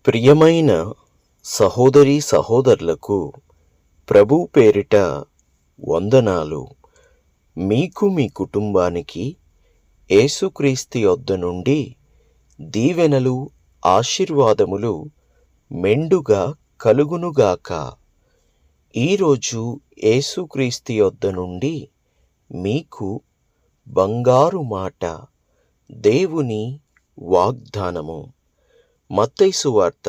ప్రియమైన సహోదరీ సహోదరులకు ప్రభు పేరిట వందనాలు. మీకు మీ కుటుంబానికి యేసుక్రీస్తు యొద్ద నుండి దీవెనలు, ఆశీర్వాదములు మెండుగా కలుగునుగాక. ఈరోజు యేసుక్రీస్తు యొద్ద నుండి మీకు బంగారు మాట, దేవుని వాగ్దానము. మత్తయి సువార్త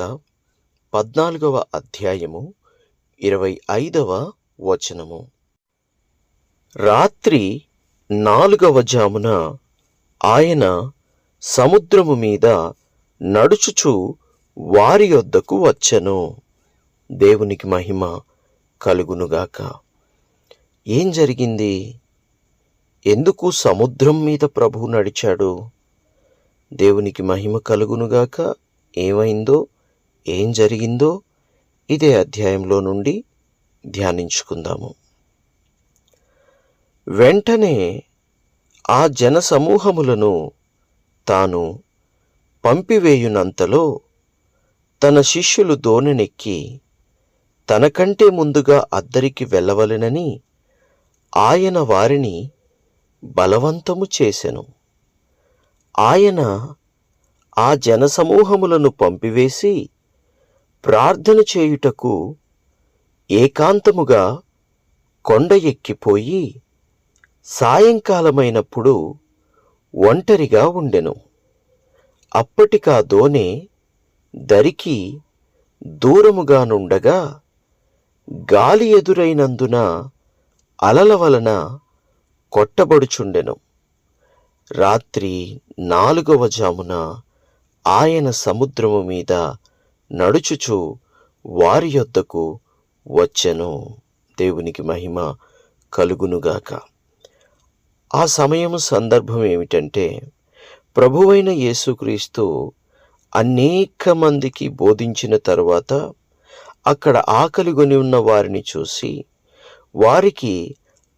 14వ అధ్యాయము 25వ వచనము. రాత్రి 4వ జామున ఆయన సముద్రము మీద నడుచుచు వారి యొద్దకు వచ్చెను. దేవునికి మహిమ కలుగునుగాక. ఏం జరిగింది? ఎందుకు సముద్రం మీద ప్రభువు నడిచాడు? దేవునికి మహిమ కలుగునుగాక. ఏమైందో, ఏం జరిగిందో ఇదే అధ్యాయంలో నుండి ధ్యానించుకుందాము. వెంటనే ఆ జనసమూహములను తాను పంపివేయునంతలో తన శిష్యులు దోణినెక్కి తనకంటే ముందుగా అద్దరికి వెళ్ళవలెనని ఆయన వారిని బలవంతము చేసెను. ఆయన ఆ జనసమూహములను పంపివేసి ప్రార్థన చేయుటకు ఏకాంతముగా కొండ ఎక్కిపోయి సాయంకాలమైనప్పుడు ఒంటరిగా ఉండెను. అప్పటికా దోణె దరికి దూరముగా నుండగా గాలి ఎదురైనందున అలల వలన కొట్టబడుచుండెను. రాత్రి 4వ జామున ఆయన సముద్రము మీద నడుచుచు వారి యొద్దకు వచ్చెను. దేవునికి మహిమ కలుగునుగాక. ఆ సమయము సందర్భం ఏమిటంటే, ప్రభువైన యేసుక్రీస్తు అనేక మందికి బోధించిన తరువాత అక్కడ ఆకలిగొని ఉన్న వారిని చూసి వారికి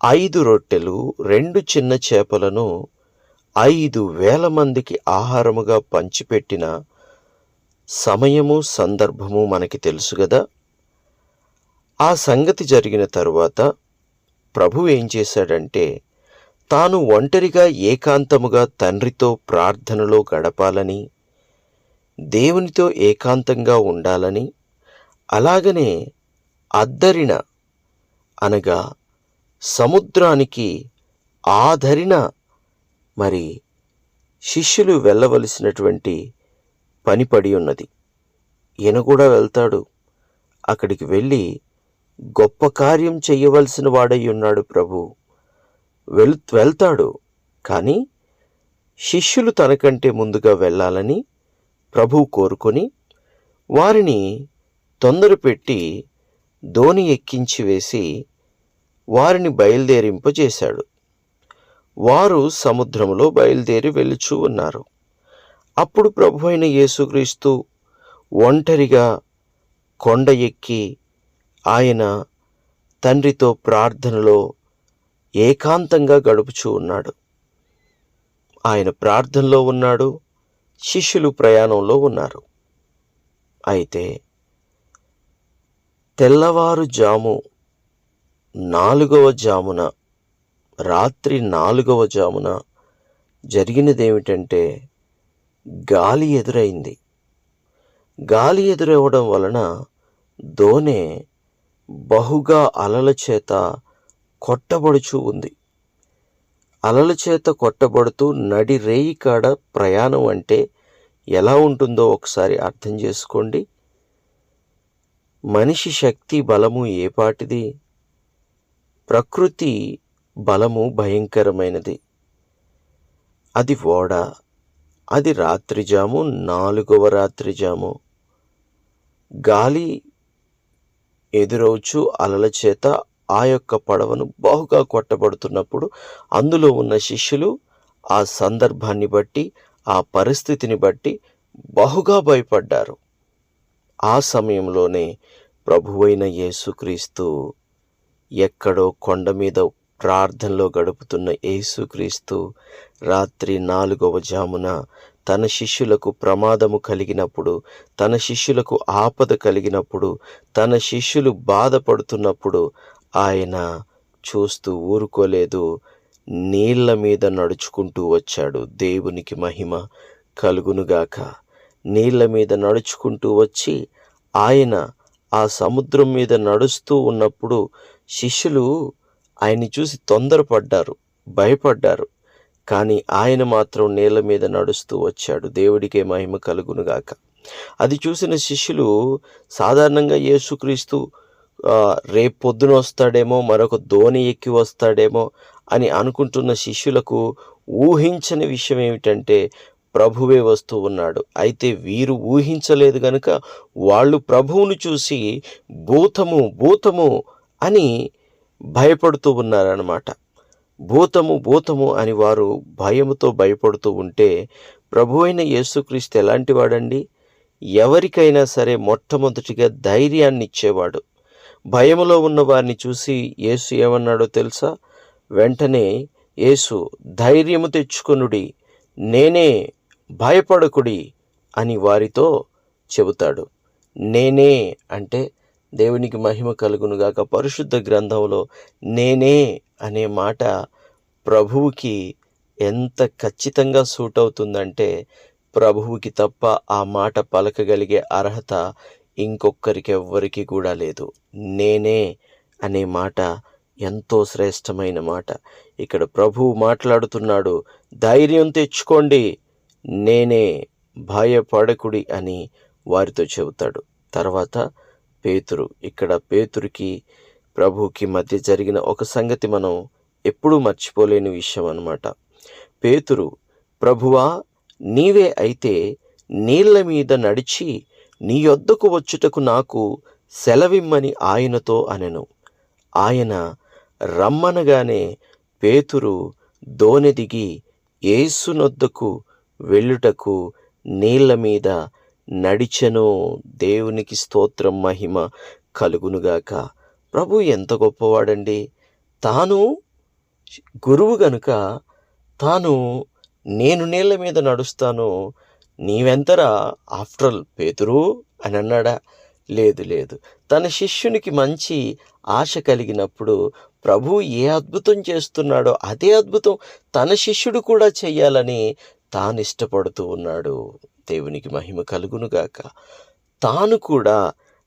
5 రొట్టెలు 2 చిన్న చేపలను 5,000 మందికి ఆహారముగా పంచిపెట్టిన సమయము, సందర్భము మనకి తెలుసు గదా. ఆ సంగతి జరిగిన తరువాత ప్రభు ఏం చేశాడంటే, తాను ఒంటరిగా ఏకాంతముగా తండ్రితో ప్రార్థనలో గడపాలని, దేవునితో ఏకాంతంగా ఉండాలని, అలాగనే అద్దరిన అనగా సముద్రానికి ఆదరిన మరి శిష్యులు వెళ్ళవలసినటువంటి పని పడి ఉన్నది. ఈయన కూడా వెళ్తాడు. అక్కడికి వెళ్ళి గొప్ప కార్యం చెయ్యవలసిన వాడై ఉన్నాడు ప్రభు. వెళ్తాడు. కానీ శిష్యులు తనకంటే ముందుగా వెళ్ళాలని ప్రభువు కోరుకొని వారిని తొందరపెట్టి దోణి ఎక్కించి వేసి వారిని బయలుదేరింపజేశాడు. వారు సముద్రములో బయలుదేరి వెళ్ళుచూ ఉన్నారు. అప్పుడు ప్రభువైన యేసుక్రీస్తు ఒంటరిగా కొండ ఎక్కి ఆయన తండ్రితో ప్రార్థనలో ఏకాంతంగా గడుపుచూ ఉన్నాడు. ఆయన ప్రార్థనలో ఉన్నాడు, శిష్యులు ప్రయాణంలో ఉన్నారు. అయితే తెల్లవారుజాము 4వ జామున, రాత్రి 4వ జామున జరిగినదేమిటంటే, గాలి ఎదురైంది. గాలి ఎదురవడం వలన దోణె బహుగా అలల చేత కొట్టబడుచూ ఉంది. అలల చేత కొట్టబడుతూ నడి రేయి కాడ ప్రయాణం అంటే ఎలా ఉంటుందో ఒకసారి అర్థం చేసుకోండి. మనిషి శక్తి బలము ఏపాటిది? ప్రకృతి బలము భయంకరమైనది. అది ఓడ, అది రాత్రిజాము, 4వ రాత్రిజాము. గాలి ఎదురవుచు అలల చేత ఆ యొక్క పడవను బహుగా కొట్టబడుతున్నప్పుడు అందులో ఉన్న శిష్యులు ఆ సందర్భాన్ని బట్టి, ఆ పరిస్థితిని బట్టి బహుగా భయపడ్డారు. ఆ సమయంలోనే ప్రభువైన యేసుక్రీస్తు ఎక్కడో కొండ మీద ప్రార్థనలో గడుపుతున్న యేసుక్రీస్తు రాత్రి 4వ జామున తన శిష్యులకు ప్రమాదము కలిగినప్పుడు, తన శిష్యులకు ఆపద కలిగినప్పుడు, తన శిష్యులు బాధపడుతున్నప్పుడు ఆయన చూస్తూ ఊరుకోలేదు. నీళ్ల మీద నడుచుకుంటూ వచ్చాడు. దేవునికి మహిమ కలుగునుగాక. నీళ్ల మీద నడుచుకుంటూ వచ్చి ఆయన ఆ సముద్రం మీద నడుస్తూ ఉన్నప్పుడు శిష్యులు ఆయన్ని చూసి తొందరపడ్డారు, భయపడ్డారు. కానీ ఆయన మాత్రం నీళ్ల మీద నడుస్తూ వచ్చాడు. దేవుడికే మహిమ కలుగునుగాక. అది చూసిన శిష్యులు సాధారణంగా యేసుక్రీస్తు రేపు పొద్దున వస్తాడేమో, మరొక దోణి ఎక్కి వస్తాడేమో అని అనుకుంటున్న శిష్యులకు ఊహించని విషయం ఏమిటంటే ప్రభువే వస్తూ ఉన్నాడు. అయితే వీరు ఊహించలేదు గనుక వాళ్ళు ప్రభువును చూసి భూతము భూతము అని భయపడుతూ ఉన్నారన్నమాట. భూతము భూతము అని వారు భయముతో భయపడుతూ ఉంటే ప్రభువైన యేసుక్రీస్తు ఎలాంటి వాడండి? ఎవరికైనా సరే మొట్టమొదటిగా ధైర్యాన్ని ఇచ్చేవాడు. భయములో ఉన్న వారిని చూసి యేసు ఏమన్నాడో తెలుసా? వెంటనే యేసు ధైర్యము తెచ్చుకొనుడి, నేనే, భయపడకుడి అని వారితో చెబుతాడు. నేనే అంటే దేవునికి మహిమ కలుగునుగాక. పరిశుద్ధ గ్రంథంలో నేనే అనే మాట ప్రభువుకి ఎంత ఖచ్చితంగా సూట్ అవుతుందంటే ప్రభువుకి తప్ప ఆ మాట పలకగలిగే అర్హత ఇంకొకరికి ఎవ్వరికి కూడా లేదు. నేనే అనే మాట ఎంతో శ్రేష్టమైన మాట. ఇక్కడ ప్రభువు మాట్లాడుతున్నాడు, ధైర్యం తెచ్చుకోండి, నేనే, భయపడకుడి అని వారితో చెబుతాడు. తర్వాత పేతురు, ఇక్కడ పేతురుకి ప్రభువుకి మధ్య జరిగిన ఒక సంగతి మనం ఎప్పుడూ మర్చిపోలేని విషయం అన్నమాట. పేతురు, ప్రభువా నీవే అయితే నీళ్ల మీద నడిచి నీ యొద్దకు వచ్చుటకు నాకు సెలవిమ్మని ఆయనతో అనెను. ఆయన రమ్మనగానే పేతురు దోణి దిగి యేసునొద్దకు వెళ్ళుటకు నీళ్ల మీద నడిచెను. దేవునికి స్తోత్రం, మహిమ కలుగునుగాక. ప్రభు ఎంత గొప్పవాడండి. తాను గురువు గనుక తాను నేను నీళ్ల మీద నడుస్తాను, నీవెంతరా ఆఫ్టర్ ఆల్ పేతురు అని అన్నాడా? లేదు లేదు. తన శిష్యునికి మంచి ఆశ కలిగినప్పుడు ప్రభు ఏ అద్భుతం చేస్తున్నాడో అదే అద్భుతం తన శిష్యుడు కూడా చెయ్యాలని తాను ఇష్టపడుతూ ఉన్నాడు. దేవునికి మహిమ కలుగునుగాక. తాను కూడా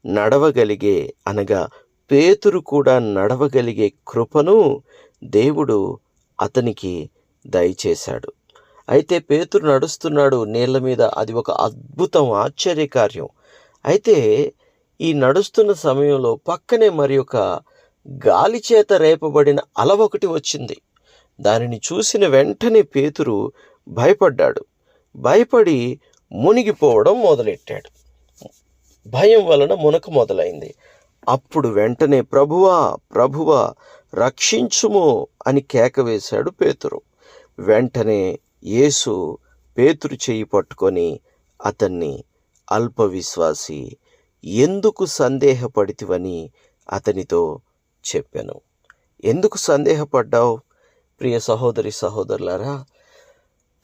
నడవగలిగే, అనగా పేతురు కూడా నడవగలిగే కృపను దేవుడు అతనికి దయచేశాడు. అయితే పేతురు నడుస్తున్నాడు నీళ్ల మీద. అది ఒక అద్భుతం, ఆశ్చర్యకార్యం. అయితే ఈ నడుస్తున్న సమయంలో పక్కనే మరి ఒక గాలి చేత రేపబడిన అల ఒకటి వచ్చింది. దానిని చూసిన వెంటనే పేతురు భయపడ్డాడు. భయపడి మునిగిపోవడం మొదలెట్టాడు. భయం వలన మునక మొదలైంది. అప్పుడు వెంటనే ప్రభువా ప్రభువా రక్షించుము అని కేక వేశాడు పేతురు. వెంటనే యేసు పేతురు చెయ్యి పట్టుకొని అతన్ని అల్పవిశ్వాసి, ఎందుకు సందేహపడితివని అతనితో చెప్పాను. ఎందుకు సందేహపడ్డావు? ప్రియ సహోదరి సహోదరులారా,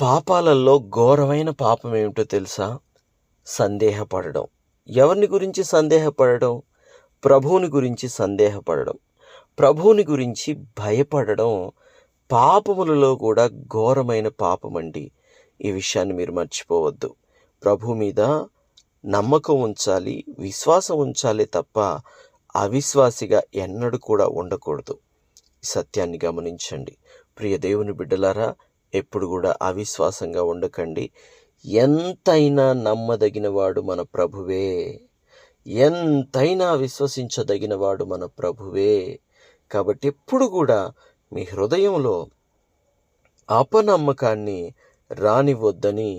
పాపాలలో ఘోరమైన పాపం ఏమిటో తెలుసా? సందేహపడడం. ఎవరిని గురించి సందేహపడడం? ప్రభువుని గురించి సందేహపడడం, ప్రభువుని గురించి భయపడడం పాపములలో కూడా ఘోరమైన పాపమండి. ఈ విషయాన్ని మీరు మర్చిపోవద్దు. ప్రభు మీద నమ్మకం ఉంచాలి, విశ్వాసం ఉంచాలి తప్ప అవిశ్వాసిగా ఎన్నడూ కూడా ఉండకూడదు. ఈ సత్యాన్ని గమనించండి. ప్రియ దేవుని బిడ్డలారా, ఎప్పుడు కూడా అవిశ్వాసంగా ఉండకండి. ఎంతైనా నమ్మదగినవాడు మన ప్రభువే. ఎంతైనా విశ్వసించదగినవాడు మన ప్రభువే. కాబట్టి ఎప్పుడు కూడా మీ హృదయంలో అపనమ్మకాన్ని రానివ్వొద్దని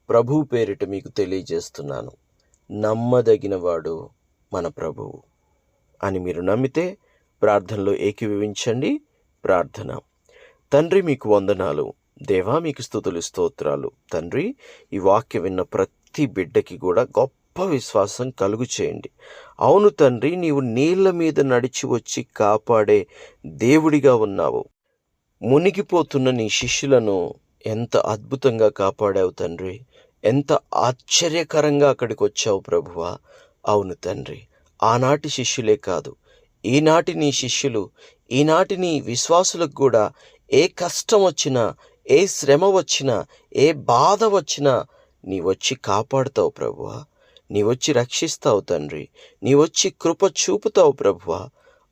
ప్రభు పేరిట మీకు తెలియజేస్తున్నాను. నమ్మదగినవాడు మన ప్రభువు అని మీరు నమ్మితే ప్రార్థనలో ఏకీభవించండి. ప్రార్థన. తండ్రి, మీకు వందనాలు. దేవా, మీకు స్తుతులు, స్తోత్రాలు. తండ్రి, ఈ వాక్యం విన్న ప్రతి బిడ్డకి కూడా గొప్ప విశ్వాసం కలుగు చేయండి. అవును తండ్రి, నీవు నీళ్ల మీద నడిచి వచ్చి కాపాడే దేవుడిగా ఉన్నావు. మునిగిపోతున్న నీ శిష్యులను ఎంత అద్భుతంగా కాపాడావు తండ్రి. ఎంత ఆశ్చర్యకరంగా అక్కడికి వచ్చావు ప్రభువా. అవును తండ్రి, ఆనాటి శిష్యులే కాదు, ఈనాటి నీ శిష్యులు, ఈనాటి నీ విశ్వాసులకు కూడా ఏ కష్టం వచ్చినా, ఏ శ్రమ వచ్చినా, ఏ బాధ వచ్చినా నీవొచ్చి కాపాడుతావు ప్రభువా. నీవొచ్చి రక్షిస్తావు తండ్రి. నీవొచ్చి కృప చూపుతావు ప్రభువా.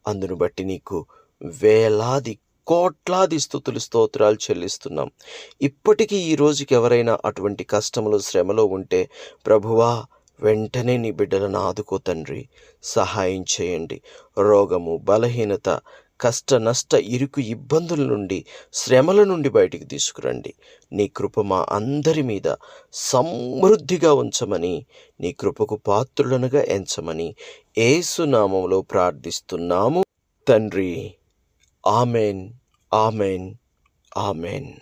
అందును బట్టి నీకు వేలాది కోట్లాది స్తుతులు స్తోత్రాలు చెల్లిస్తున్నాం. ఇప్పటికీ ఈ రోజుకి ఎవరైనా అటువంటి కష్టములు శ్రమలో ఉంటే ప్రభువా, వెంటనే నీ బిడ్డలను ఆదుకో తండ్రి. సహాయం చేయండి. రోగము, బలహీనత, కష్ట నష్ట ఇరుకు ఇబ్బందుల నుండి, శ్రమల నుండి బయటికి తీసుకురండి. నీ కృప మా అందరి మీద సమృద్ధిగా ఉంచమని, నీ కృపకు పాత్రులనుగా ఎంచమని యేసు నామములో ప్రార్థిస్తున్నాము తండ్రి. Amen, amen, amen.